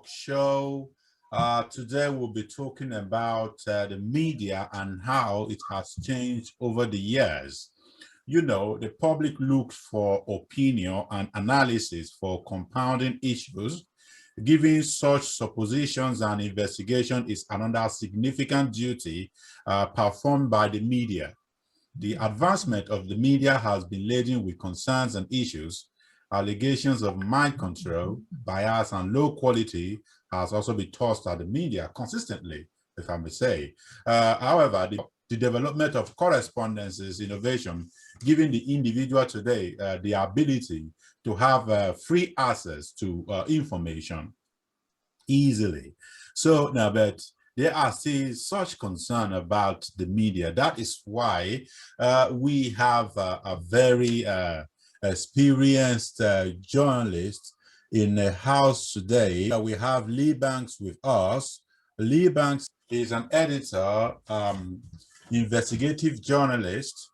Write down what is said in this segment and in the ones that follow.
show. Today we'll be talking about the media and how it has changed over the years. You know, the public looks for opinion and analysis for compounding issues. Giving such suppositions and investigation is another significant duty performed by the media. The advancement of the media has been laden with concerns and issues. Allegations of mind control, bias, and low quality has also been tossed at the media consistently, if I may say. However, the development of correspondences innovation, giving the individual today the ability to have free access to information easily. So now, but there are still such concern about the media. That is why we have a very experienced journalist in the house today. We have Lee Banks with us. Lee Banks is an editor, investigative journalist,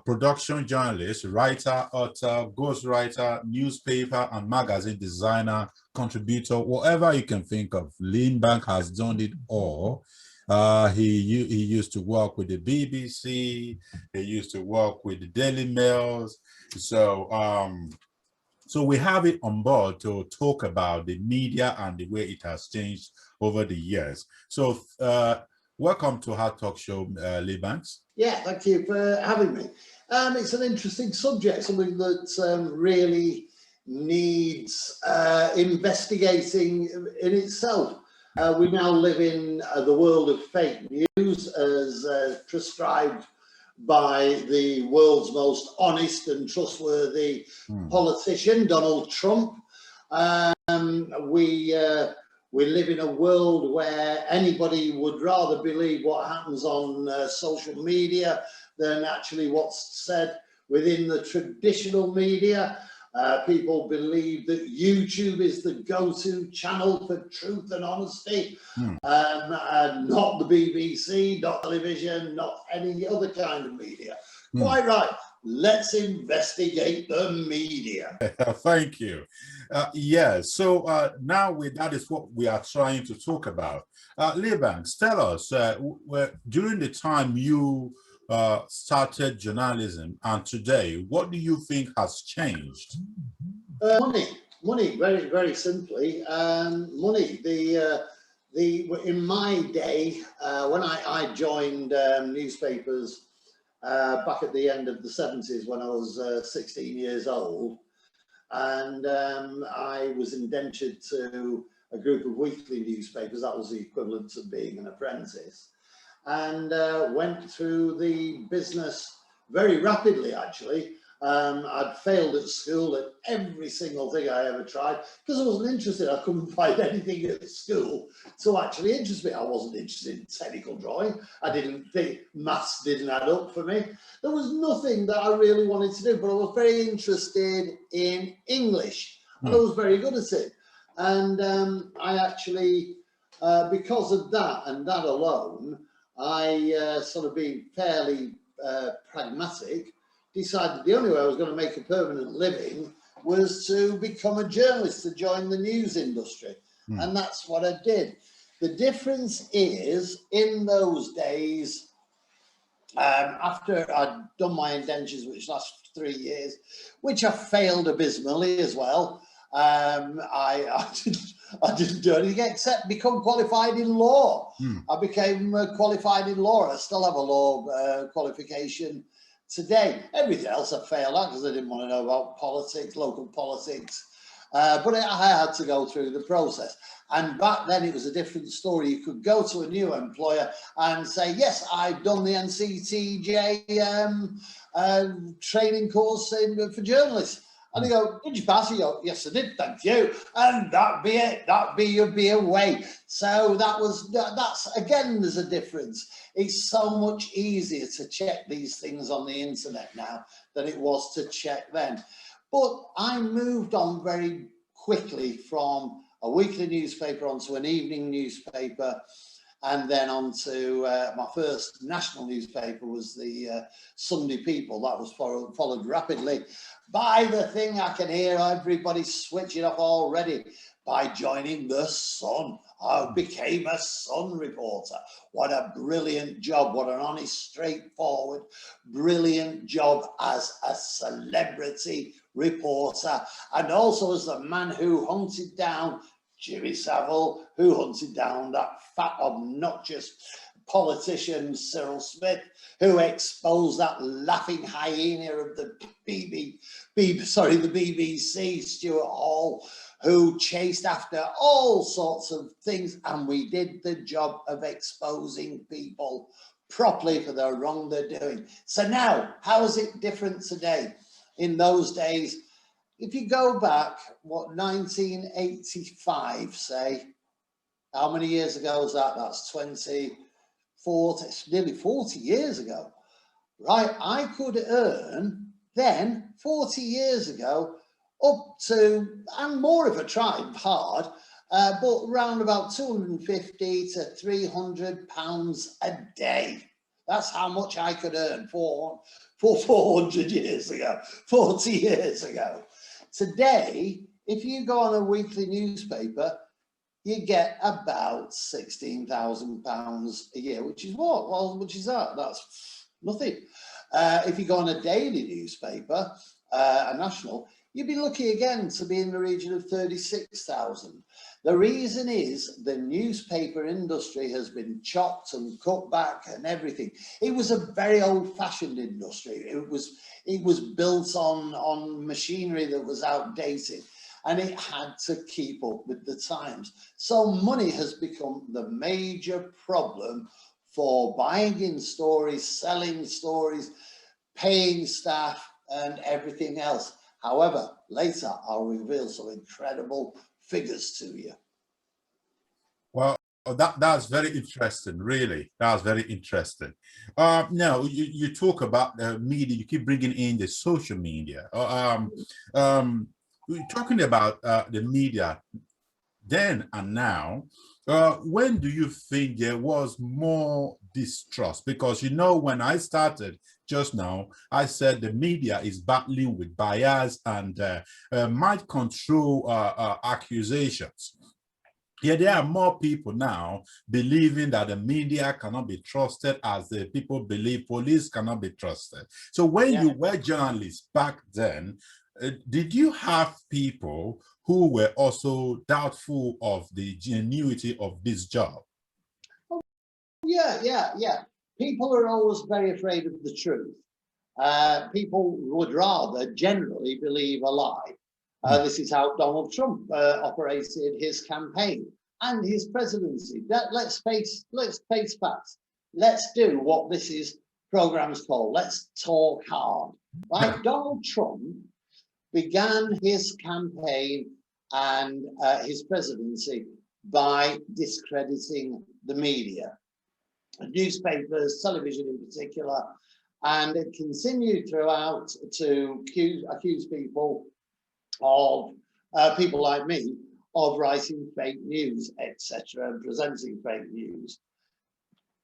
production journalist, writer, author, ghostwriter, newspaper and magazine designer, contributor, whatever you can think of. Lee Banks has done it all. He used to work with the BBC. He used to work with the Daily Mails. So we have it on board to talk about the media and the way it has changed over the years. So welcome to our talk show, Lee Banks. Yeah, thank you for having me. It's an interesting subject, something that really needs investigating in itself. We now live in the world of fake news as prescribed by the world's most honest and trustworthy politician, Donald Trump. We live in a world where anybody would rather believe what happens on social media than actually what's said within the traditional media. People believe that YouTube is the go-to channel for truth and honesty, and not the BBC, not television, not any other kind of media. Quite right. Let's investigate the media. Thank you. So now that is what we are trying to talk about. Lee Banks, tell us, during the time you started journalism and today, what do you think has changed? Money, very, very simply. Money. In my day, when I joined newspapers back at the end of the 70s when I was 16 years old, and I was indentured to a group of weekly newspapers. That was the equivalent of being an apprentice, and went through the business very rapidly, actually. I'd failed at school at every single thing I ever tried because I wasn't interested. I couldn't find anything at school to actually interest me. I wasn't interested in technical drawing. I didn't think maths didn't add up for me. There was nothing that I really wanted to do, but I was very interested in English and I was very good at it. And I actually, because of that and that alone, I sort of being fairly pragmatic, decided the only way I was going to make a permanent living was to become a journalist, to join the news industry. And that's what I did. The difference is, in those days, after I'd done my indentures, which lasted 3 years, which I failed abysmally as well, I didn't do anything except become qualified in law. I became qualified in law. I still have a law qualification today. Everything else I failed at because I didn't want to know about politics, local politics. But I had to go through the process. And back then it was a different story. You could go to a new employer and say, yes, I've done the NCTJ training course for journalists. And they go, did you pass? You go, yes, I did, thank you. And that'd be it. You'd be away. So that's again, there's a difference. It's so much easier to check these things on the internet now than it was to check then. But I moved on very quickly from a weekly newspaper onto an evening newspaper, and then onto my first national newspaper was the Sunday People. That was followed rapidly by the thing I can hear everybody switching off already, by joining the Sun. I became a Sun reporter. What a brilliant job. What an honest, straightforward, brilliant job as a celebrity reporter. And also as the man who hunted down Jimmy Savile, who hunted down that fat, obnoxious politician Cyril Smith, who exposed that laughing hyena of the BBC, Stuart Hall, who chased after all sorts of things, and we did the job of exposing people properly for the wrong they're doing. So now, how is it different today? In those days, if you go back, 1985, say, how many years ago was that? That's nearly 40 years ago, right? I could earn then, 40 years ago, up to, and more if I tried hard, but around about 250 to 300 pounds a day. That's how much I could earn for 400 years ago, 40 years ago. Today, if you go on a weekly newspaper, you get about £16,000 a year, which is what? Well, which is that? That's nothing. If you go on a daily newspaper, a national, you'd be lucky again to be in the region of 36,000. The reason is the newspaper industry has been chopped and cut back and everything. It was a very old-fashioned industry. It was built on machinery that was outdated, and it had to keep up with the times. So money has become the major problem for buying in stories, selling stories, paying staff, and everything else. However, later I'll reveal some incredible figures to you. Well, that's very interesting, really. That's very interesting. Now, you talk about the media, you keep bringing in the social media. We're talking about the media then and now. When do you think there was more distrust? Because, you know, when I started just now, I said the media is battling with bias and might control accusations. Yeah, there are more people now believing that the media cannot be trusted as the people believe police cannot be trusted. So when you were journalists back then, did you have people who were also doubtful of the genuinity of this job? Yeah. People are always very afraid of the truth. People would rather generally believe a lie. This is how Donald Trump operated his campaign and his presidency. Let's face facts. Let's do what this program's called. Let's talk hard, right? Donald Trump began his campaign and his presidency by discrediting the media, newspapers, television in particular, and it continued throughout to accuse people of people like me of writing fake news, etc., and presenting fake news.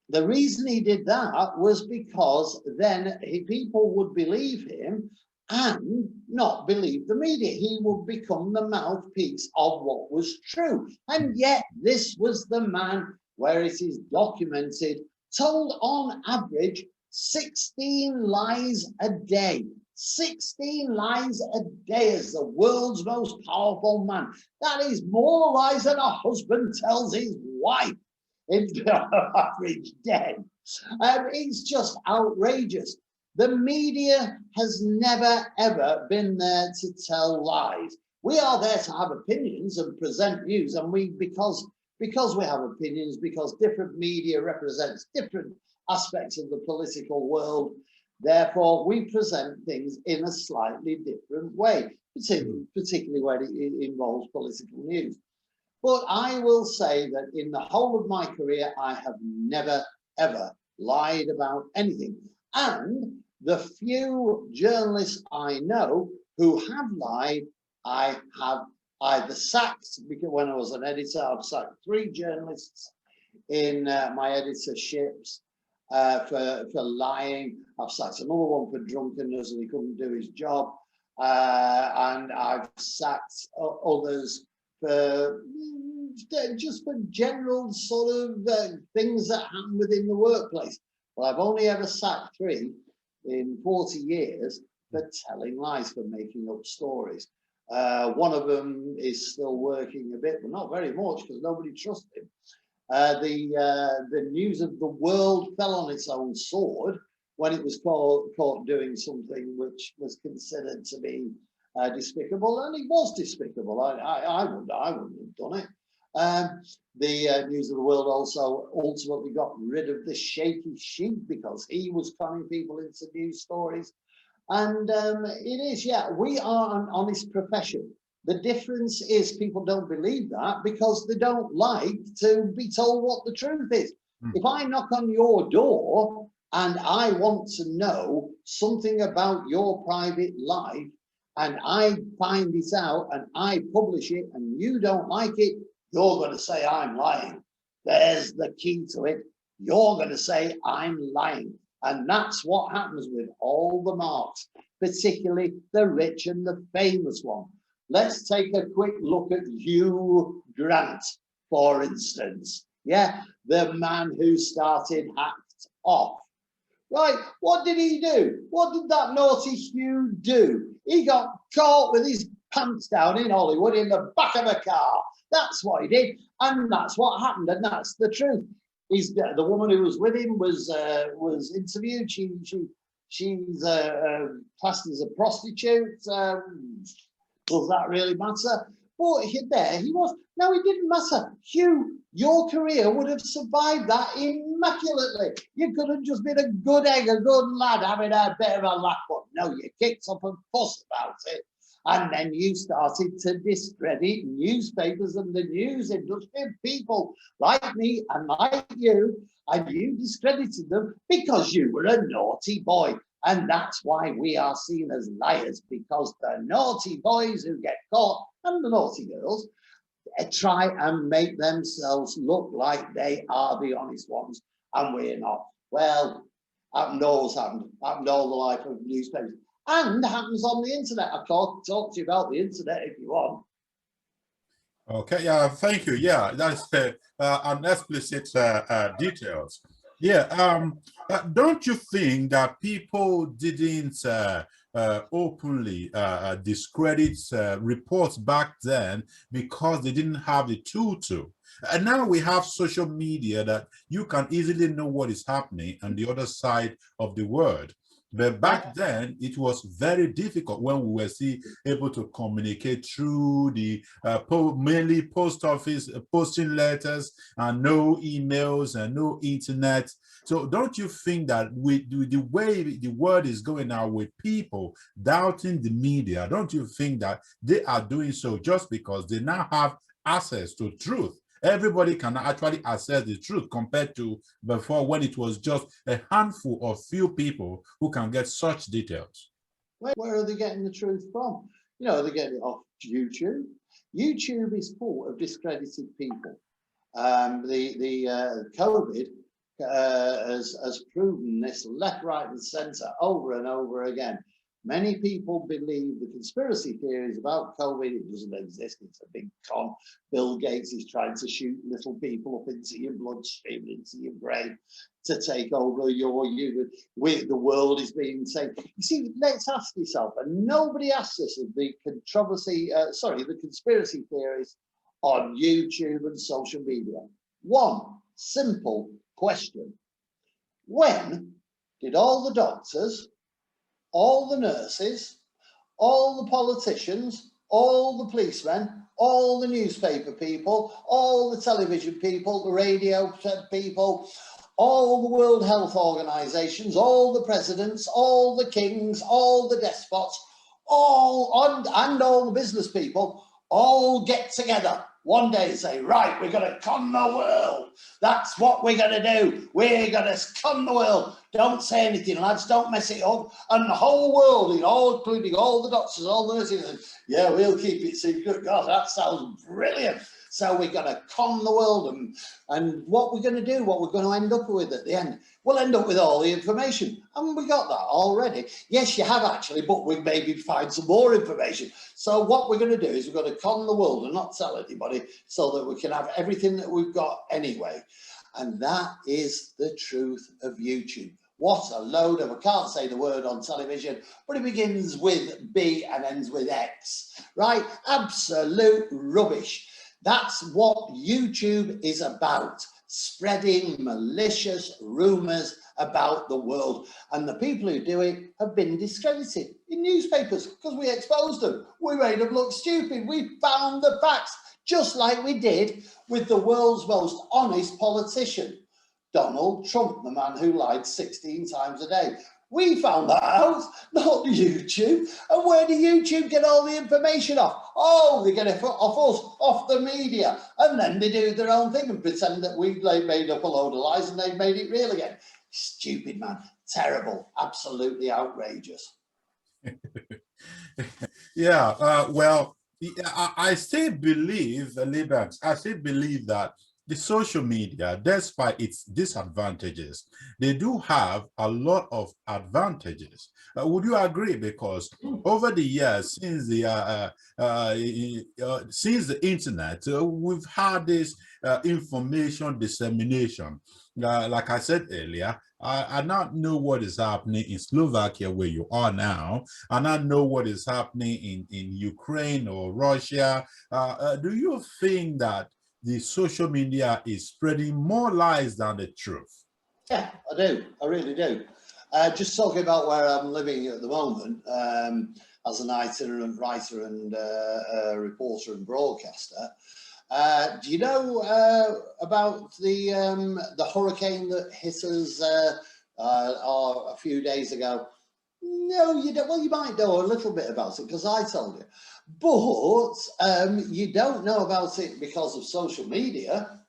The reason he did that was because then people would believe him and not believe the media. He would become the mouthpiece of what was true. And yet this was the man, where it is documented, told on average 16 lies a day. 16 lies a day as the world's most powerful man. That is more lies than a husband tells his wife in the average day. It's just outrageous. The media has never, ever been there to tell lies. We are there to have opinions and present news, and because we have opinions, because different media represents different aspects of the political world, therefore we present things in a slightly different way, particularly when it involves political news. But I will say that in the whole of my career, I have never, ever lied about anything. And the few journalists I know who have lied, I have either sacked, because when I was an editor, I've sacked 3 journalists in my editorships for lying. I've sacked another one for drunkenness and he couldn't do his job. And I've sacked others just for general sort of things that happen within the workplace. Well, I've only ever sacked 3 in 40 years for telling lies, for making up stories. One of them is still working a bit, but not very much because nobody trusts him. The news of the world fell on its own sword when it was caught doing something which was considered to be despicable, and it was despicable. I wouldn't have done it. The News of the World also ultimately got rid of the shaky sheep because he was conning people into news stories. And it is, yeah, we are an honest profession. The difference is people don't believe that because they don't like to be told what the truth is. If I knock on your door and I want to know something about your private life and I find it out and I publish it and you don't like it, you're going to say I'm lying. There's the key to it. You're going to say I'm lying. And that's what happens with all the marks, particularly the rich and the famous one. Let's take a quick look at Hugh Grant, for instance. Yeah, the man who started Hacked Off. Right, what did he do? What did that naughty Hugh do? He got caught with his pants down in Hollywood in the back of a car. That's what he did, and that's what happened, and that's the truth. The woman who was with him was interviewed. She's classed as a prostitute. Does that really matter? But there he was. No, it didn't matter. Hugh, your career would have survived that immaculately. You could have just been a good egg, a good lad, having a bit of a laugh. But no, you kicked up and fussed about it. And then you started to discredit newspapers and the news industry, people like me and like you, and you discredited them because you were a naughty boy. And that's why we are seen as liars, because the naughty boys who get caught and the naughty girls try and make themselves look like they are the honest ones, and we're not. Well, happened all the life of newspapers. And happens on the internet. I can't talk to you about the internet if you want. Okay, yeah, thank you. Yeah, that's an explicit details. Yeah, don't you think that people didn't openly discredit reports back then because they didn't have the tool to? And now we have social media that you can easily know what is happening on the other side of the world. But back then, it was very difficult when we were able to communicate through the mainly post office, posting letters, and no emails and no internet. So don't you think that with the way the world is going now, with people doubting the media, don't you think that they are doing so just because they now have access to truth? Everybody can actually access the truth compared to before, when it was just a handful of few people who can get such details. Where are they getting the truth from? You know, they're getting it off YouTube. YouTube is full of discredited people. The COVID has proven this left, right, and centre over and over again. Many people believe the conspiracy theories about COVID. It doesn't exist. It's a big con. Bill Gates is trying to shoot little people up into your bloodstream, into your brain, to take over the world is being taken. You see, let's ask yourself, and nobody asks this of the the conspiracy theories on YouTube and social media. One simple question: when did all the doctors, all the nurses, all the politicians, all the policemen, all the newspaper people, all the television people, the radio people, all the World Health Organizations, all the presidents, all the kings, all the despots, and all the business people all get together one day and say, right, we're going to con the world. That's what we're going to do. We're going to con the world. Don't say anything, lads. Don't mess it up. And the whole world, including all the doctors, all the nurses, yeah, we'll keep it secret. God, that sounds brilliant. So we're going to con the world, and what we're going to do, what we're going to end up with at the end, we'll end up with all the information. Haven't we got that already? Yes, you have actually, but we maybe find some more information. So what we're going to do is we're going to con the world and not tell anybody so that we can have everything that we've got anyway. And that is the truth of YouTube. What a load of, I can't say the word on television, but it begins with B and ends with X, right? Absolute rubbish. That's what YouTube is about, spreading malicious rumours about the world. And the people who do it have been discredited in newspapers because we exposed them. We made them look stupid. We found the facts, just like we did with the world's most honest politician, Donald Trump, the man who lied 16 times a day. We found that out, not YouTube. And where do YouTube get all the information off? Oh, they get it off us, off the media. And then they do their own thing and pretend that we've made up a load of lies and they've made it real again. Stupid, man. Terrible. Absolutely outrageous. Yeah, well, I still believe, Libans, I still believe that the social media, despite its disadvantages, they do have a lot of advantages. Would you agree? Because over the years, since the internet, we've had this information dissemination. Like I said earlier, I not know what is happening in Slovakia, where you are now. I not know what is happening in Ukraine or Russia. Do you think that the social media is spreading more lies than the truth? Yeah, I do. I really do. Just talking about where I'm living at the moment, as an itinerant writer and reporter and broadcaster. Do you know about the hurricane that hit us a few days ago? No, you don't. Well, you might know a little bit about it because I told you. But you don't know about it because of social media.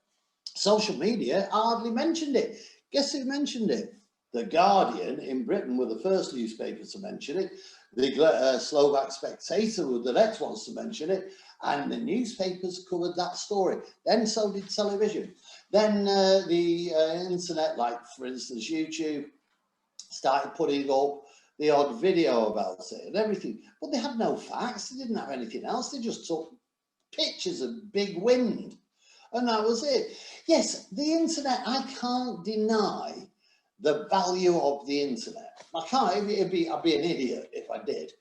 Social media hardly mentioned it. Guess who mentioned it? The Guardian in Britain were the first newspaper to mention it. The Slovak Spectator were the next ones to mention it. And the newspapers covered that story. Then so did television. Then the internet, like for instance YouTube, started putting up the odd video about it and everything. But they had no facts. They didn't have anything else. They just took pictures of big wind. And that was it. Yes, the internet, I can't deny the value of the internet. I can't, I'd be an idiot if I did.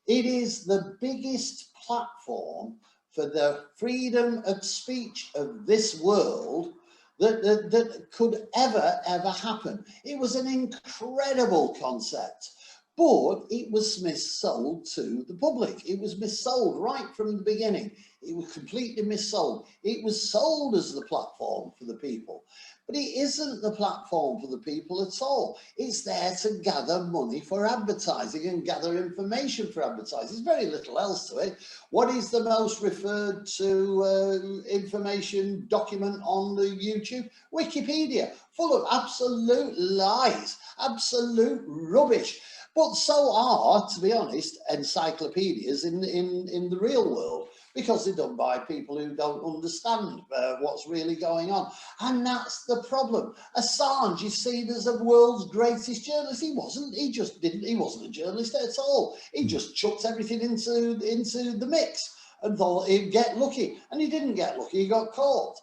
It is the biggest platform for the freedom of speech of this world that could ever happen. It was an incredible concept. But it was missold to the public. It was missold right from the beginning. It was completely missold. It was sold as the platform for the people. But it isn't the platform for the people at all. It's there to gather money for advertising and gather information for advertising. There's very little else to it. What is the most referred to information document on the YouTube? Wikipedia, full of absolute lies, absolute rubbish. But so are, to be honest, encyclopedias in the real world, because they're done by people who don't understand what's really going on. And that's the problem. Assange is seen as the world's greatest journalist. He wasn't. He wasn't a journalist at all. He just chucked everything into the mix and thought he'd get lucky. And he didn't get lucky. He got caught.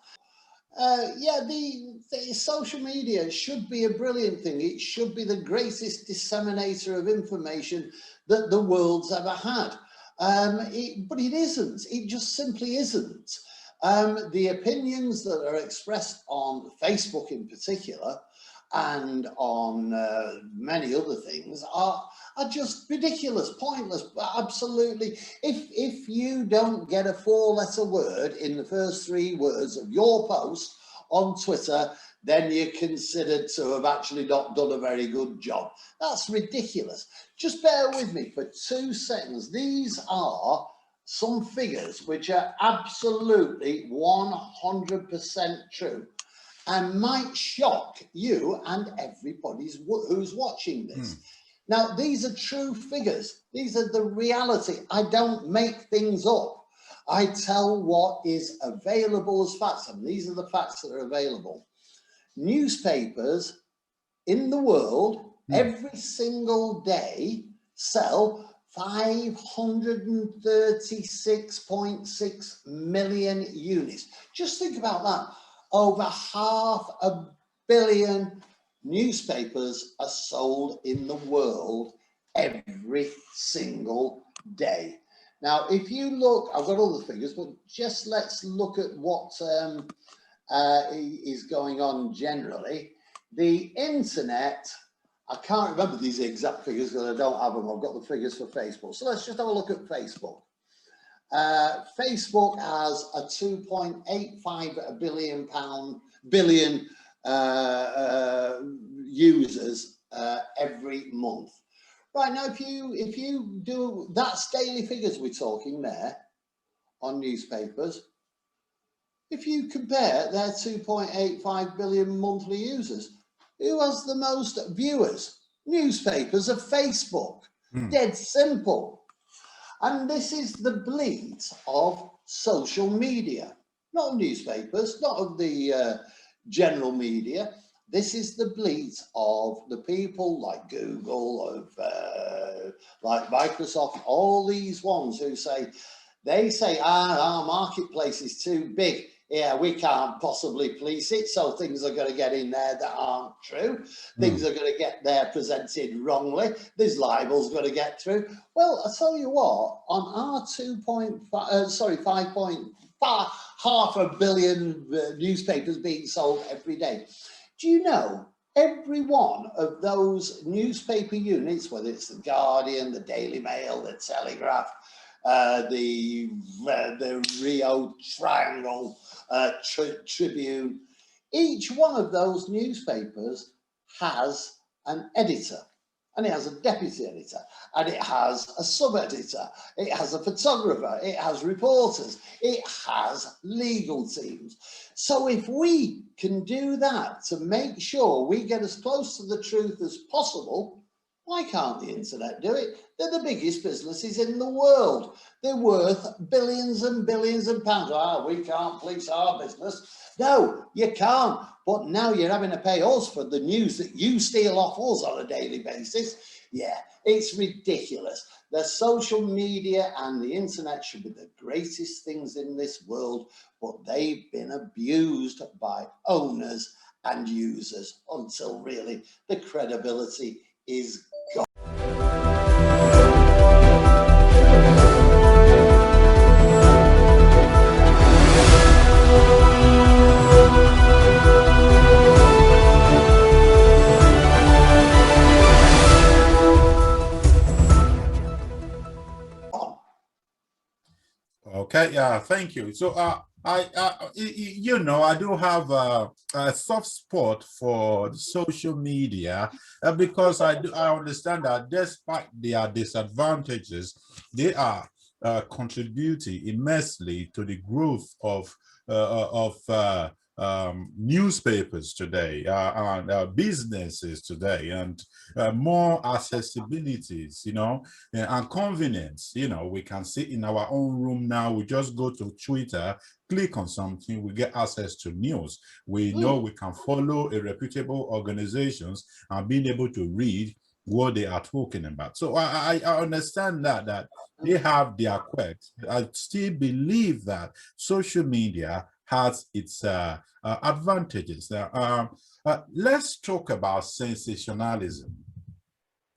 The social media should be a brilliant thing. It should be the greatest disseminator of information that the world's ever had. But it isn't. It just simply isn't. The opinions that are expressed on Facebook in particular and on many other things are just ridiculous, pointless, absolutely. If you don't get a 4-letter word in the first 3 words of your post on Twitter, then you're considered to have actually not done a very good job. That's ridiculous. Just bear with me for 2 seconds. These are some figures which are absolutely 100% true and might shock you and everybody who's watching this. Now, these are true figures. These are the reality. I don't make things up. I tell what is available as facts, and these are the facts that are available. Newspapers in the world every single day sell 536.6 million units. Just think about that. Over 500 million newspapers are sold in the world every single day. Now, if you look, I've got all the figures, but just let's look at what is going on generally. The internet, I can't remember these exact figures because I don't have them. I've got the figures for Facebook. So let's just have a look at Facebook. Facebook has a 2.85 billion users every month. Right, now if you do, that's daily figures we're talking there on newspapers. If you compare their 2.85 billion monthly users, who has the most viewers? Newspapers of Facebook. Dead simple. And this is the bleat of social media, not of newspapers, not of the general media. This is the bleat of the people like Google, of like Microsoft, all these ones who say, our marketplace is too big. Yeah, we can't possibly police it, so things are going to get in there that aren't true. Things are going to get there presented wrongly. There's libels going to get through. Well, I tell you what, on our 5.5 billion newspapers being sold every day, do you know every one of those newspaper units, whether it's the Guardian, the Daily Mail, the Telegraph, the Rio Triangle, Tribune, each one of those newspapers has an editor, and it has a deputy editor, and it has a sub-editor, it has a photographer, it has reporters, it has legal teams. So if we can do that to make sure we get as close to the truth as possible, why can't the internet do it? They're the biggest businesses in the world. They're worth billions and billions of pounds. We can't police our business. No, you can't. But now you're having to pay us for the news that you steal off us on a daily basis. Yeah, it's ridiculous. The social media and the internet should be the greatest things in this world, but they've been abused by owners and users until really the credibility is gone. Okay, yeah, thank you. So, I do have a soft spot for social media because I understand that despite their disadvantages, they are contributing immensely to the growth of newspapers today and businesses today, and more accessibilities, and convenience. We can sit in our own room now. We just go to Twitter, click on something, we get access to news. We know we can follow a reputable organizations and being able to read what they are talking about. So I understand that they have their quirks. I still believe that social media has its advantages. Let's talk about sensationalism.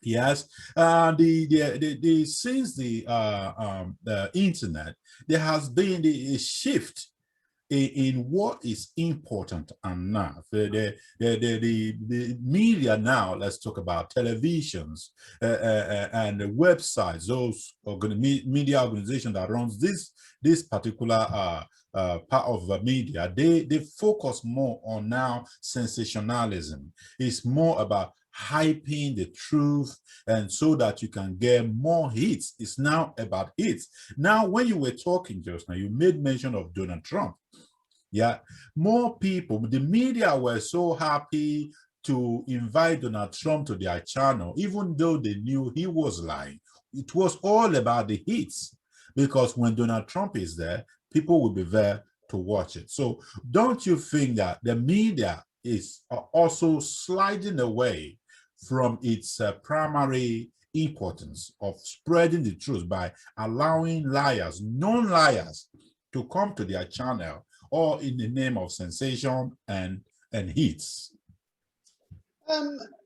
Yes, since the internet, there has been a shift in what is important enough. The media now, let's talk about televisions and the websites, those media organizations that runs this particular part of the media, they focus more on now sensationalism. It's more about hyping the truth, and so that you can get more hits. It's now about hits. Now, when you were talking just now, you made mention of Donald Trump. Yeah, more people, the media were so happy to invite Donald Trump to their channel, even though they knew he was lying. It was all about the hits. because when Donald Trump is there, people will be there to watch it. So don't you think that the media is also sliding away from its primary importance of spreading the truth by allowing liars, known liars, to come to their channel, all in the name of sensation and hits?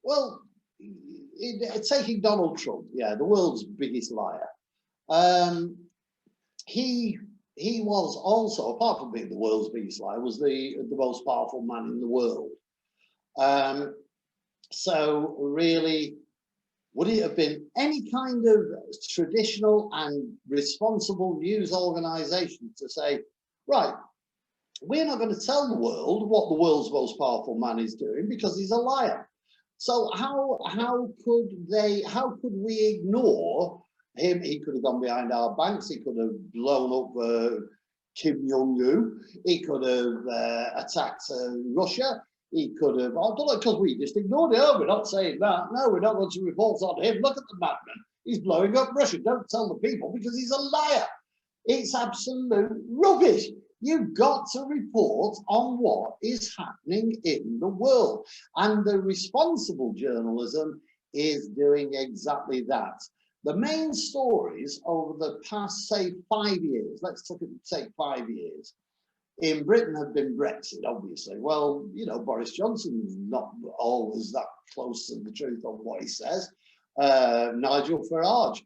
Well, taking Donald Trump, yeah, the world's biggest liar. He was also, apart from being the world's biggest liar, was the most powerful man in the world. So really, would it have been any kind of traditional and responsible news organization to say, right, we're not going to tell the world what the world's most powerful man is doing because he's a liar? So how could we ignore him? He could have gone behind our backs. He could have blown up Kim Jong-un. He could have attacked Russia. He could have, because we just ignored it. Oh, we're not saying that. No, we're not going to report on him. Look at the madman. He's blowing up Russia. Don't tell the people because he's a liar. It's absolute rubbish. You've got to report on what is happening in the world. And the responsible journalism is doing exactly that. The main stories over the past, say, 5 years, let's take 5 years, in Britain have been Brexit, obviously. Well, you know, Boris Johnson's not always that close to the truth on what he says. Nigel Farage,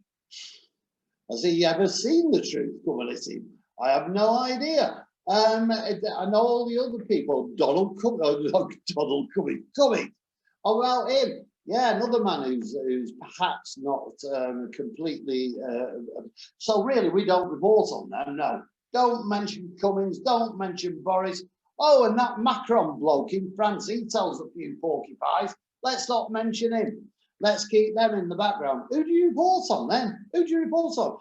has he ever seen the truth coming at him? I have no idea. And all the other people, Donald Cumming. Oh, well, him. Yeah, another man who's perhaps not completely. So really, we don't report on them. No, don't mention Cummings. Don't mention Boris. Oh, and that Macron bloke in France, he tells a few porcupines. Let's not mention him. Let's keep them in the background. Who do you report on then? Who do you report on?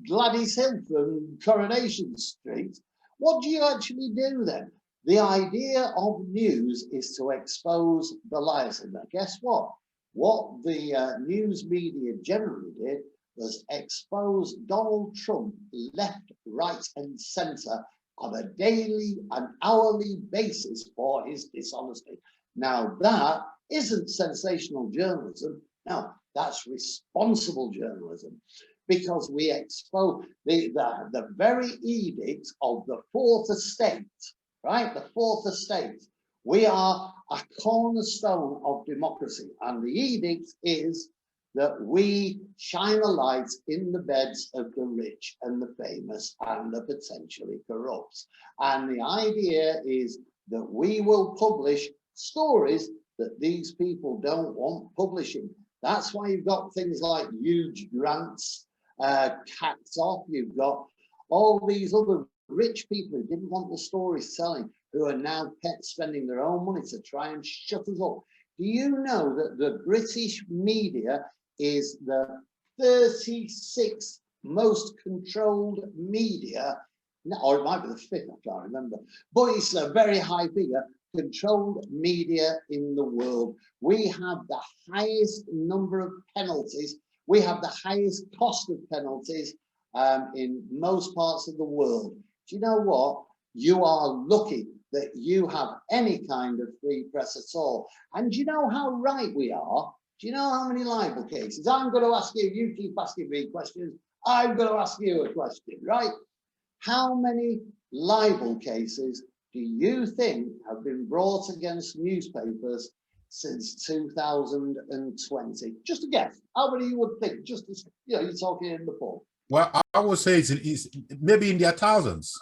Gladys Hill from Coronation Street. What do you actually do then? The idea of news is to expose the liars. And guess what? What the news media generally did was expose Donald Trump left, right, and centre on a daily and hourly basis for his dishonesty. Now, that isn't sensational journalism. No, that's responsible journalism. Because we expose the very edict of the fourth estate, right? The fourth estate. We are a cornerstone of democracy. And the edict is that we shine a light in the beds of the rich and the famous and the potentially corrupt. And the idea is that we will publish stories that these people don't want publishing. That's why you've got things like huge grants, Cats Off. You've got all these other rich people who didn't want the stories selling, who are now spending their own money to try and shut us up. Do you know that the British media is the 36th most controlled media, or it might be the 5th, I can't remember, but it's a very high figure, controlled media in the world. We have the highest number of penalties. We have the highest cost of penalties in most parts of the world. Do you know what? You are lucky that you have any kind of free press at all. And do you know how right we are? Do you know how many libel cases? I'm going to ask you, you keep asking me questions, I'm going to ask you a question, right? How many libel cases do you think have been brought against newspapers since 2020? Just a guess. How many you would think? Just as, you know, you're talking in the poll. Well, I would say it's maybe in their thousands.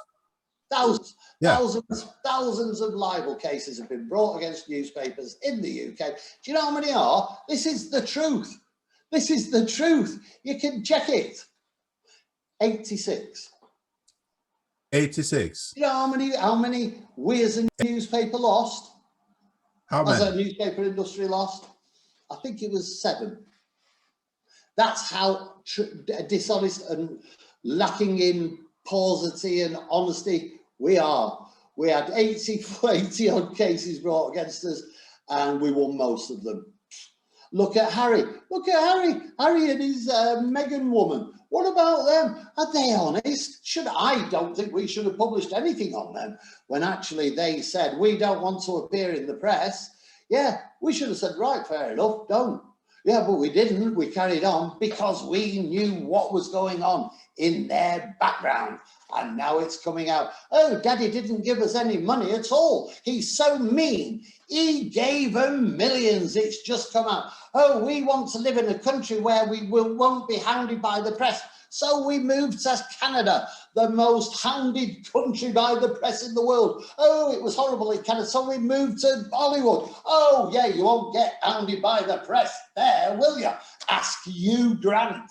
Thousands, yeah. Thousands of libel cases have been brought against newspapers in the UK. Do you know how many are? This is the truth. This is the truth. You can check it. 86. 86. Do you know how many we as a newspaper lost? How many? As a newspaper industry lost? I think it was 7. That's how dishonest and lacking in paucity and honesty we are. We had 80 odd cases brought against us and we won most of them. Look at Harry. Look at Harry. Harry and his Meghan woman. What about them? Are they honest? I don't think we should have published anything on them when actually they said, we don't want to appear in the press. Yeah, we should have said, right, fair enough, don't. Yeah, but we didn't. We carried on because we knew what was going on in their background. And now it's coming out. Oh, Daddy didn't give us any money at all. He's so mean. He gave them millions. It's just come out. Oh, we want to live in a country where we won't be hounded by the press. So we moved to Canada, the most hounded country by the press in the world. Oh, it was horrible in Canada. So we moved to Hollywood. Oh, yeah, you won't get hounded by the press there, will you? Ask Hugh Grant.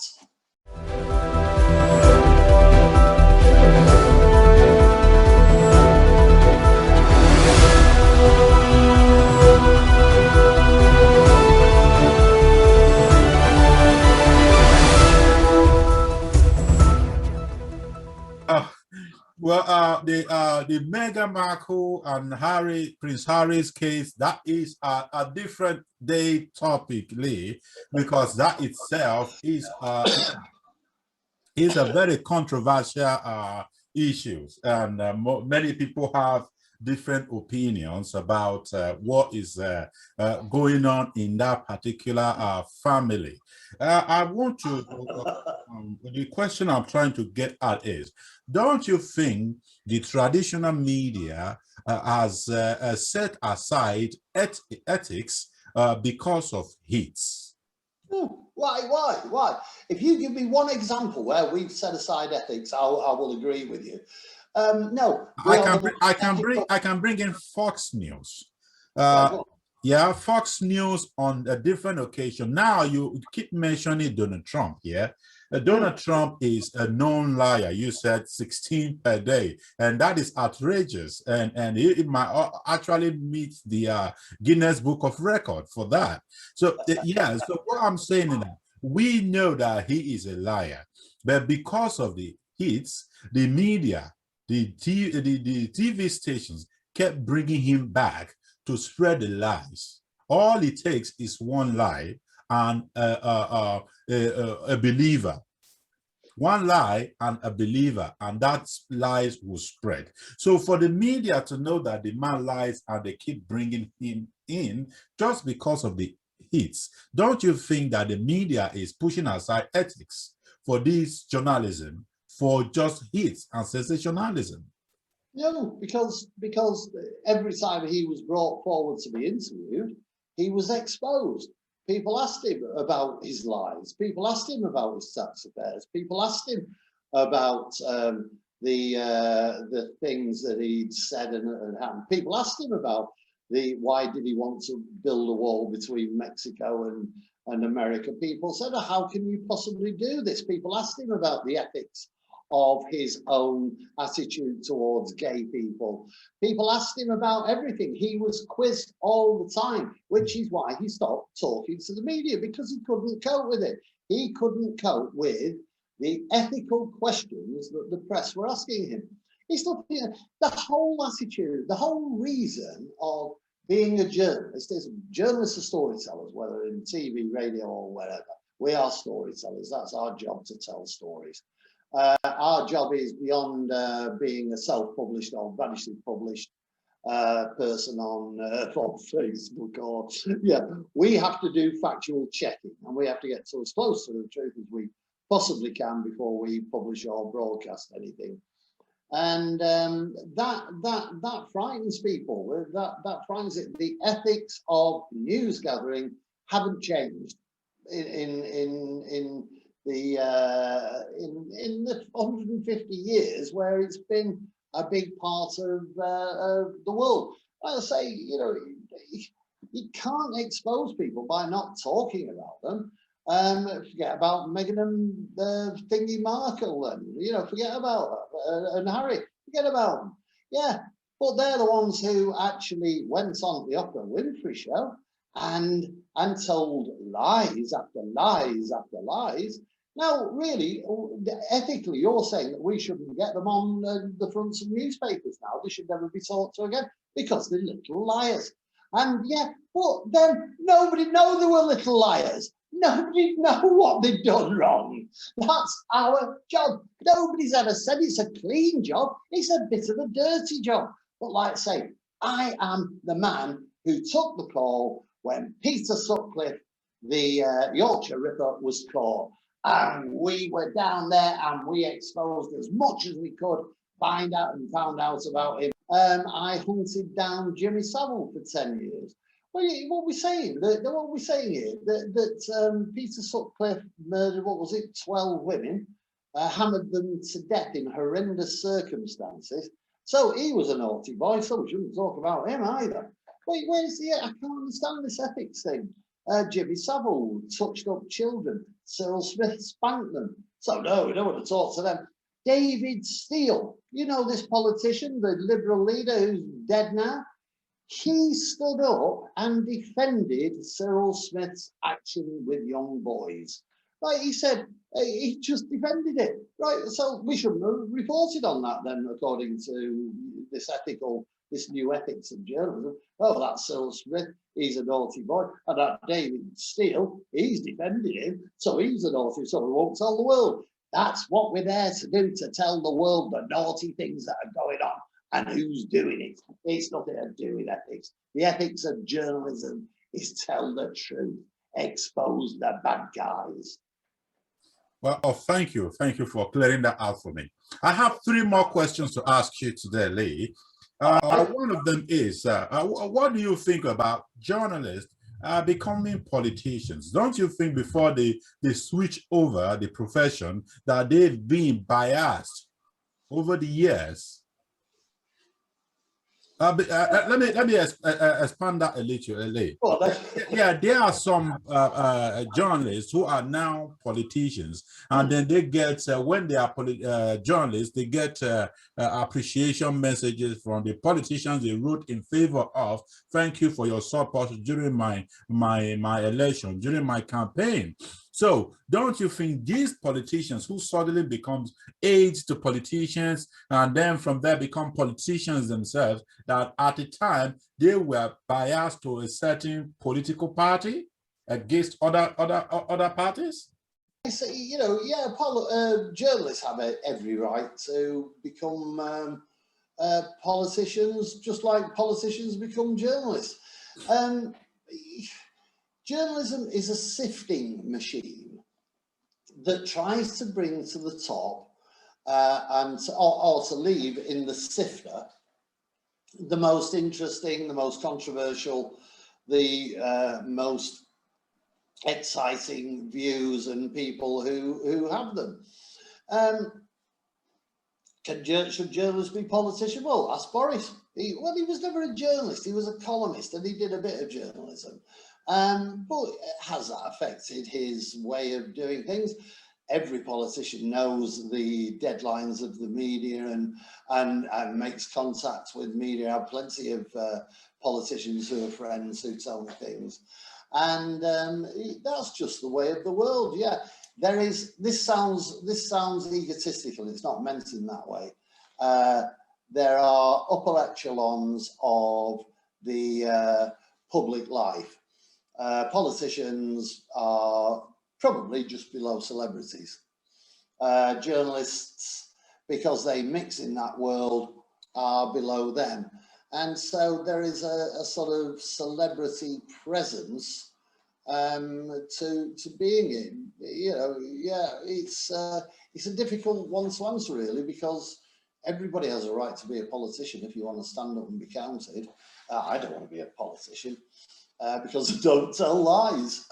Well, the Meghan Markle and Prince Harry's case, that is a different day topic, Lee, because that itself is a very controversial issue, and many people have different opinions about what is going on in that particular family. I want to, the question I'm trying to get at is, don't you think the traditional media has set aside ethics because of hits? Why? If you give me one example where we've set aside ethics, I will agree with you. No, I can bring in Fox News. Yeah, Fox News on a different occasion. Now you keep mentioning Donald Trump. Yeah, Donald Trump is a known liar. You said 16 per day, and that is outrageous. And it might actually meet the Guinness Book of Record for that. So yeah. So what I'm saying is that we know that he is a liar, but because of the hits, the media, the TV stations kept bringing him back to spread the lies. All it takes is one lie and a believer. One lie and a believer, and that lies will spread. So for the media to know that the man lies and they keep bringing him in just because of the hits, don't you think that the media is pushing aside ethics for this journalism for just hits and sensationalism? No, because every time he was brought forward to be interviewed, he was exposed. People asked him about his lies. People asked him about his tax affairs. People asked him about the things that he'd said and happened. People asked him about why did he want to build a wall between Mexico and America. People said, oh, how can you possibly do this? People asked him about the ethics of his own attitude towards gay people. People asked him about everything. He was quizzed all the time, which is why he stopped talking to the media, because he couldn't cope with it. He couldn't cope with the ethical questions that the press were asking him. He's looking at the whole attitude, the whole reason of being a journalist is journalists are storytellers, whether in TV, radio, or wherever. We are storytellers. That's our job, to tell stories. Our job is beyond being a self-published or vanishly published person on Facebook, or we have to do factual checking, and we have to get as close to the truth as we possibly can before we publish or broadcast anything. And that frightens people. That frightens it. The ethics of news gathering haven't changed in the 150 years where it's been a big part of the world. Like I say, you can't expose people by not talking about them. Forget about Meghan and Thingy Markle, and forget about and Harry. Forget about them. Yeah, but they're the ones who actually went on the Oprah Winfrey show and told lies after lies after lies. Now, really, ethically, you're saying that we shouldn't get them on the fronts of newspapers now. They should never be talked to again because they're little liars. And yeah, but then nobody knew they were little liars. Nobody know what they've done wrong. That's our job. Nobody's ever said it's a clean job. It's a bit of a dirty job. But like I say, I am the man who took the call when Peter Sutcliffe, the Yorkshire Ripper, was caught. And we were down there and we exposed as much as we could, found out about him. I hunted down Jimmy Savile for 10 years. What we're saying, what we're saying here, that Peter Sutcliffe murdered, 12 women, hammered them to death in horrendous circumstances. So he was a naughty boy, so we shouldn't talk about him either. Where's the, I can't understand this ethics thing. Jimmy Savile touched up children. Cyril Smith spanked them. So no, we don't want to talk to them. David Steele, you know this politician, the Liberal leader who's dead now? He stood up and defended Cyril Smith's action with young boys. Right, he said he just defended it. Right, so we shouldn't have reported on that then, according to this new ethics of journalism. Oh, that's Cyril Smith, he's a naughty boy. And that David Steele, he's defended him, so he's a naughty, so we won't tell the world. That's what we're there to do, to tell the world the naughty things that are going on and who's doing it. It's nothing to do with ethics. The ethics of journalism is tell the truth, expose the bad guys. Well, thank you. Thank you for clearing that out for me. I have 3 more questions to ask you today, Lee. One of them is, what do you think about journalists becoming politicians? Don't you think before they switch over the profession that they've been biased over the years? Let me expand that a little. Yeah, there are some journalists who are now politicians, and then they get when they are journalists, they get appreciation messages from the politicians they wrote in favor of. Thank you for your support during my election, during my campaign. So don't you think these politicians who suddenly become aides to politicians and then from there become politicians themselves, that at the time they were biased to a certain political party against other parties? So, you know, yeah, journalists have every right to become politicians, just like politicians become journalists. Journalism is a sifting machine that tries to bring to the top or to leave in the sifter the most interesting, the most controversial, the most exciting views and people who have them. Should journalists be politicians? Well, ask Boris. He was never a journalist. He was a columnist and he did a bit of journalism. But has that affected his way of doing things? Every politician knows the deadlines of the media and makes contact with media. I have plenty of politicians who are friends who tell me things. And that's just the way of the world. Yeah, there is. This sounds egotistical. It's not meant in that way. There are upper echelons of the public life. Politicians are probably just below celebrities. Journalists, because they mix in that world, are below them. And so there is a sort of celebrity presence to being in. You know, yeah, it's a difficult one to answer really, because everybody has a right to be a politician if you want to stand up and be counted. I don't want to be a politician because I don't tell lies.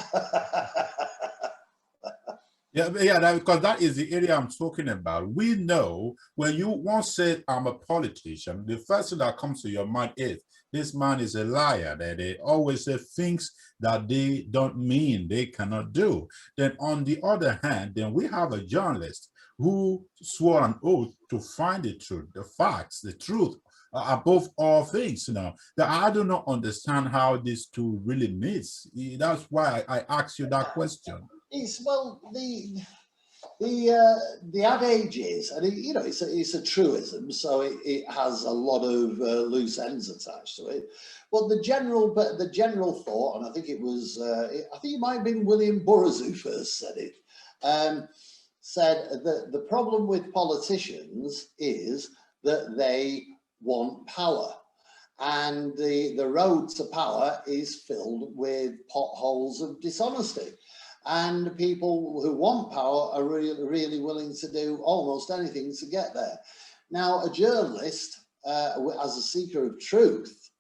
Yeah, because that is the area I'm talking about. We know when you once say I'm a politician, the first thing that comes to your mind is this man is a liar. That they always say things that they don't mean, they cannot do. Then on the other hand, then we have a journalist who swore an oath to find the truth, the facts, the truth above all things. You know, that I do not understand how these two really meet. That's why I asked you that question. It's, well, the The adage is, and it's a truism, so it has a lot of loose ends attached to it. But the general thought, and I think it might have been William Burroughs who first said it, said that the problem with politicians is that they want power. And the road to power is filled with potholes of dishonesty. And people who want power are really, really willing to do almost anything to get there. Now, a journalist, as a seeker of truth,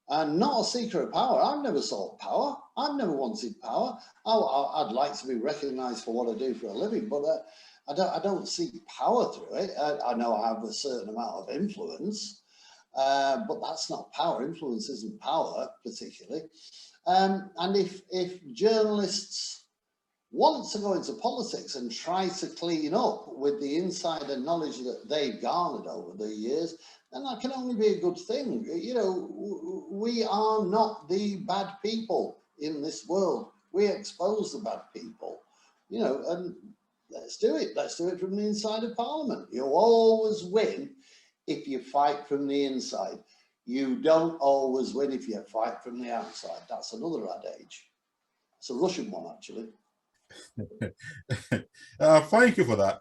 and not a seeker of power. I've never sought power. I've never wanted power. I'd like to be recognised for what I do for a living, but I don't seek power through it. I know I have a certain amount of influence, but that's not power. Influence isn't power, particularly. And if journalists want to go into politics and try to clean up with the insider knowledge that they've garnered over the years, then that can only be a good thing. We are not the bad people in this world. We expose the bad people, and let's do it. Let's do it from the inside of Parliament. You always win if you fight from the inside. You don't always win if you fight from the outside. That's another adage. It's a Russian one, actually. Thank you for that.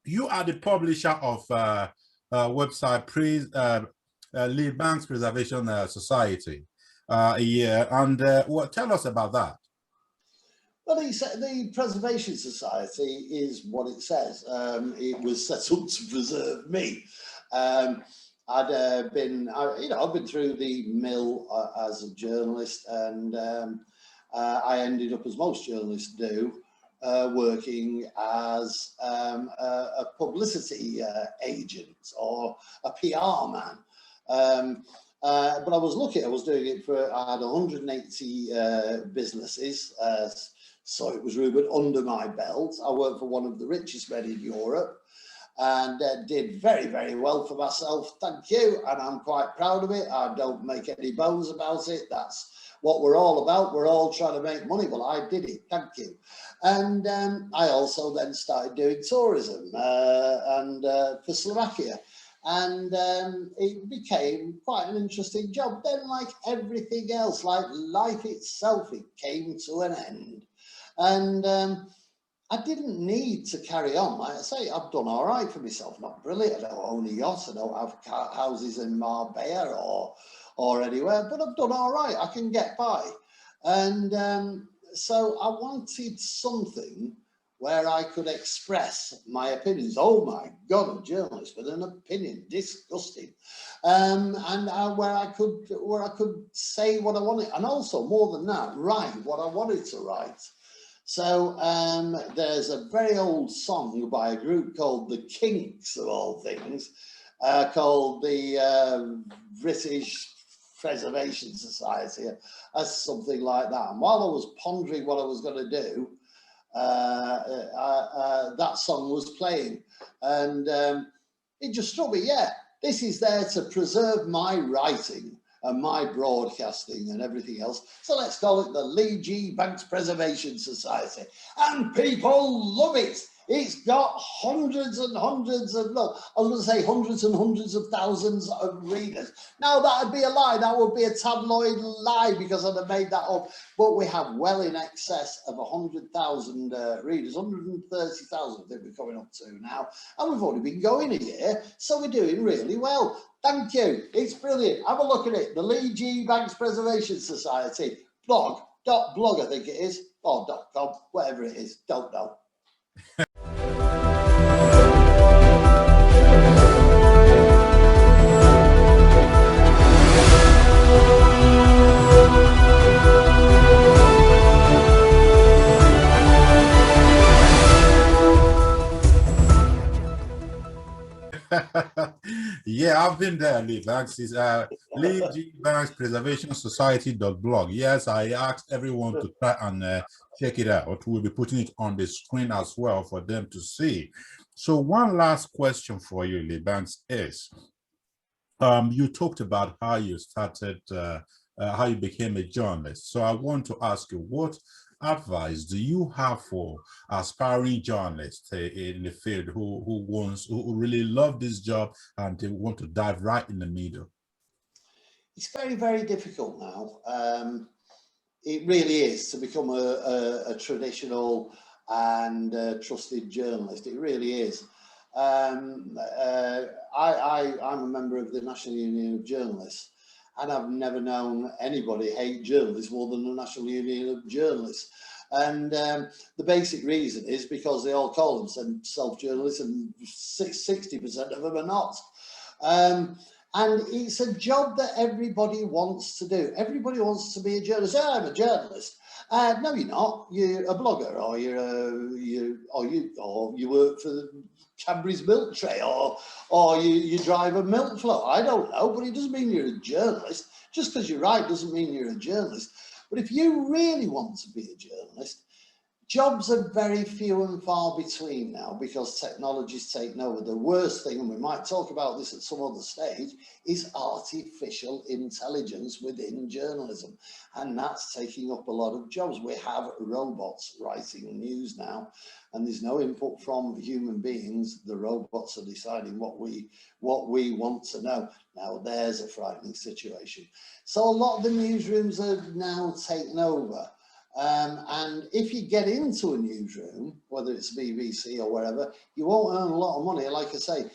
You are the publisher of website Lee Banks Preservation Society. And tell us about that. Well, the Preservation Society is what it says. It was set up to preserve me. I've been through the mill as a journalist, and I ended up, as most journalists do, working as a publicity agent or a PR man. But I was lucky. I was doing it I had 180 businesses, so it was rumoured, under my belt. I worked for one of the richest men in Europe, and did very, very well for myself. Thank you. And I'm quite proud of it. I don't make any bones about it. That's what we're all about. We're all trying to make money. Well, I did it. Thank you. And I also then started doing tourism for Slovakia. And it became quite an interesting job. Then, like everything else, like life itself, it came to an end. And I didn't need to carry on. Like I say, I've done all right for myself. Not brilliant. I don't own a yacht. I don't have houses in Marbella or anywhere, but I've done all right. I can get by. And so I wanted something where I could express my opinions. Oh my God, a journalist with an opinion, disgusting. And where I could say what I wanted, and also more than that, write what I wanted to write. So there's a very old song by a group called the Kinks, of all things, called the British Preservation Society, as something like that. And while I was pondering what I was going to do, that song was playing, and it just struck me, yeah, this is there to preserve my writing and my broadcasting and everything else. So let's call it the Lee G. Banks Preservation Society. And people love it. It's got hundreds and hundreds of, no, I was going to say hundreds and hundreds of thousands of readers. Now, that would be a lie. That would be a tabloid lie, because I'd have made that up. But we have well in excess of 100,000 readers, 130,000 I think we're coming up to now. And we've only been going a year, so we're doing really well. Thank you. It's brilliant. Have a look at it. The Lee G. Banks Preservation Society. Blog, I think it is, or .com, whatever it is, don't know. Yeah, I've been there, Lee Banks. It's Lee G. Banks Preservation Society.blog. Yes, I asked everyone to try and check it out. We'll be putting it on the screen as well for them to see. So one last question for you, Lee Banks, is you talked about how you started, how you became a journalist. So I want to ask you, what advice do you have for aspiring journalists in the field who really love this job and they want to dive right in the middle? It's very, very difficult now. It really is to become a traditional and trusted journalist. It really is. I'm a member of the National Union of Journalists, and I've never known anybody hate journalists more than the National Union of Journalists. And the basic reason is because they all call themselves journalists, and 60% of them are not. And it's a job that everybody wants to do. Everybody wants to be a journalist. Oh, I'm a journalist. No, you're not. You're a blogger, or you work for Cadbury's milk tray, or you drive a milk float. I don't know, but it doesn't mean you're a journalist. Just because you're right doesn't mean you're a journalist. But if you really want to be a journalist, jobs are very few and far between now because technology's taken over. The worst thing, and we might talk about this at some other stage, is artificial intelligence within journalism. And that's taking up a lot of jobs. We have robots writing news now, and there's no input from human beings. The robots are deciding what we want to know. Now, there's a frightening situation. So a lot of the newsrooms are now taken over. And if you get into a newsroom, whether it's BBC or wherever, you won't earn a lot of money. Like I say,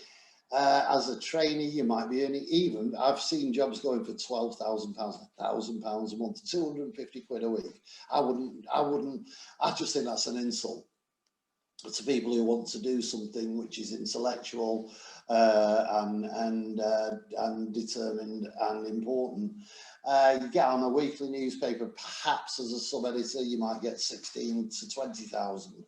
as a trainee, you might be earning even. I've seen jobs going for £12,000, £1,000 a month, 250 quid a week. I just think that's an insult to people who want to do something which is intellectual and determined and important. You get on a weekly newspaper, perhaps as a sub-editor, you might get 16 to 20,000.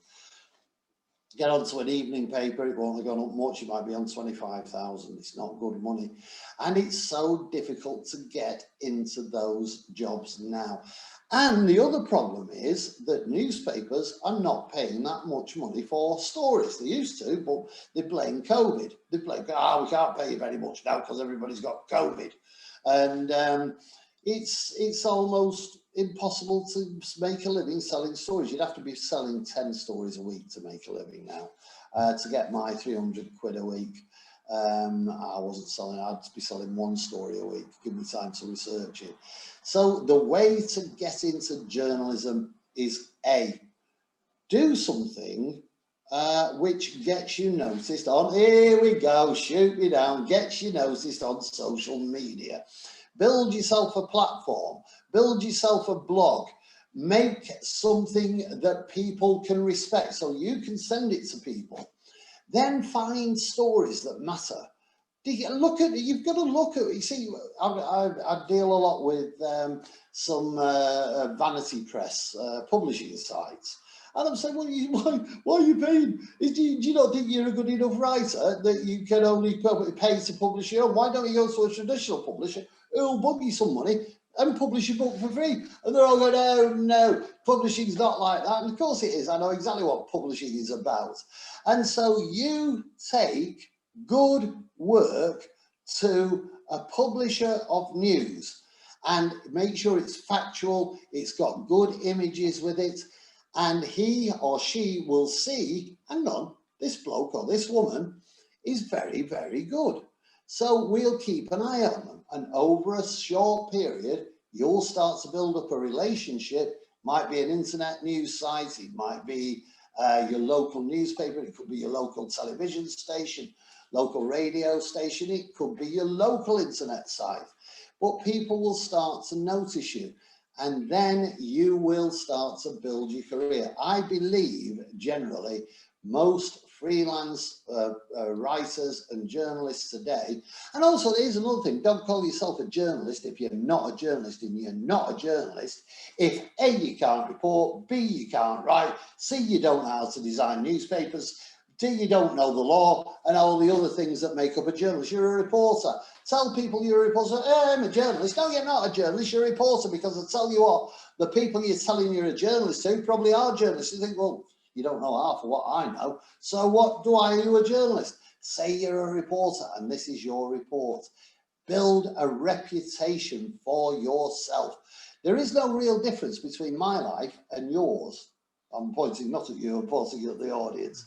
Get onto an evening paper, it won't have gone up much, you might be on 25,000. It's not good money. And it's so difficult to get into those jobs now. And the other problem is that newspapers are not paying that much money for stories. They used to, but they blame COVID. They blame, we can't pay you very much now because everybody's got COVID. And it's almost impossible to make a living selling stories. You'd have to be selling 10 stories a week to make a living now. To get my 300 quid a week, I wasn't selling, I'd be selling one story a week. Give me time to research it. So the way to get into journalism is A, do something which gets you noticed on, here we go, shoot me down, gets you noticed on social media. Build yourself a platform, build yourself a blog, make something that people can respect so you can send it to people. Then find stories that matter. You've got to look at, you see, I deal a lot with some vanity press publishing sites. And I'm saying, well, why are you paying? Do you not think you're a good enough writer that you can only pay to publish your own? Why don't you go to a traditional publisher who'll bug you some money and publish your book for free? And they're all going, oh no, publishing's not like that. And of course it is. I know exactly what publishing is about. And so you take good work to a publisher of news and make sure it's factual, it's got good images with it, and he or she will see, hang on, this bloke or this woman is very, very good. So we'll keep an eye on them. And over a short period, you'll start to build up a relationship. Might be an internet news site, it might be your local newspaper, it could be your local television station, local radio station, it could be your local internet site. But people will start to notice you, and then you will start to build your career. I believe generally most freelance writers and journalists today, and also here's another thing, don't call yourself a journalist if you're not a journalist, and you're not a journalist if A, you can't report, B, you can't write, C, you don't know how to design newspapers, D, you don't know the law, and all the other things that make up a journalist. You're a reporter. Tell people you're a reporter. Hey, I'm a journalist. No, you're not a journalist. You're a reporter, because I tell you what, the people you're telling you're a journalist to probably are journalists. You think, well, you don't know half of what I know. So what are you a journalist? Say you're a reporter, and this is your report. Build a reputation for yourself. There is no real difference between my life and yours. I'm pointing not at you, I'm pointing at the audience.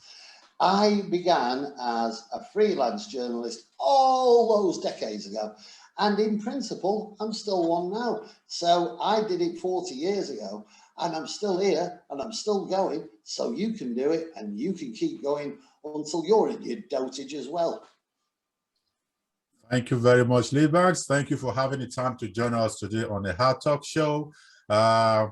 I began as a freelance journalist all those decades ago. And in principle, I'm still one now. So I did it 40 years ago, and I'm still here, and I'm still going. So you can do it, and you can keep going until you're in your dotage as well. Thank you very much, Liebax. Thank you for having the time to join us today on the Hard Talk Show. I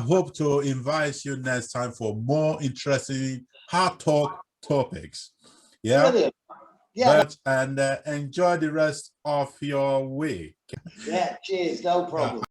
hope to invite you next time for more interesting hard talk topics. Yeah. Brilliant. Yeah. And enjoy the rest of your week. Yeah. Cheers. No problem.